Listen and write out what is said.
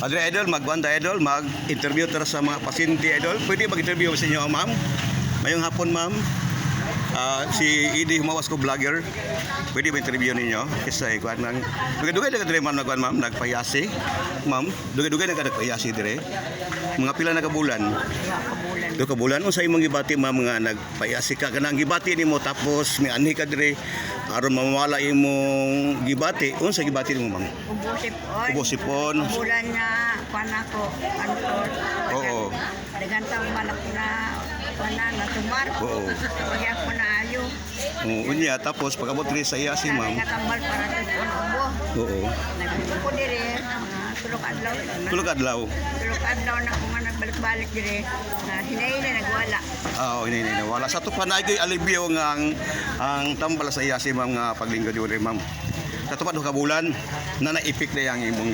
Adre idol, magwanda idol, mag-interview tara sa mga pasyente idol. Pwede mag-interview sa inyo, ma'am? Ngayong hapon, ma'am. Si Idi Humawas ko vlogger. Pwede ba interview ninyo? Kasi kuan nang dugay-dugay na dire ma'am nagkuan ma'am, nagpayasi. Ma'am, dugay-dugay na nagpayasi dire. Mga pila na kabulan? Do kabulan unsa imong gibati ma'am nga nagpayasi ka kanang gibati nimo tapos may anhi ka dire aron mamawala imong gibati. Unsa gibati nimo ma'am? Ubosipon. Bulan na kuan ako kantor. Oo. Dagan taong balak na kuanan na tumar. Oo. Kaya ko na ayo. Unya tapos pagabot dire sa iya si ma'am. Katambal para sa ubo. Oo. Nagpupo ko dire tulog adlaw. Tulog adlaw. Tulog adlaw na kung nagbalik-balik dire na hinay na nagwala. Oo, ini wala sa to panay alibyo nga ang tambal sa iya si ma'am nga paglinggo dire ma'am. Sa tupad ka bulan na naipik na yang imong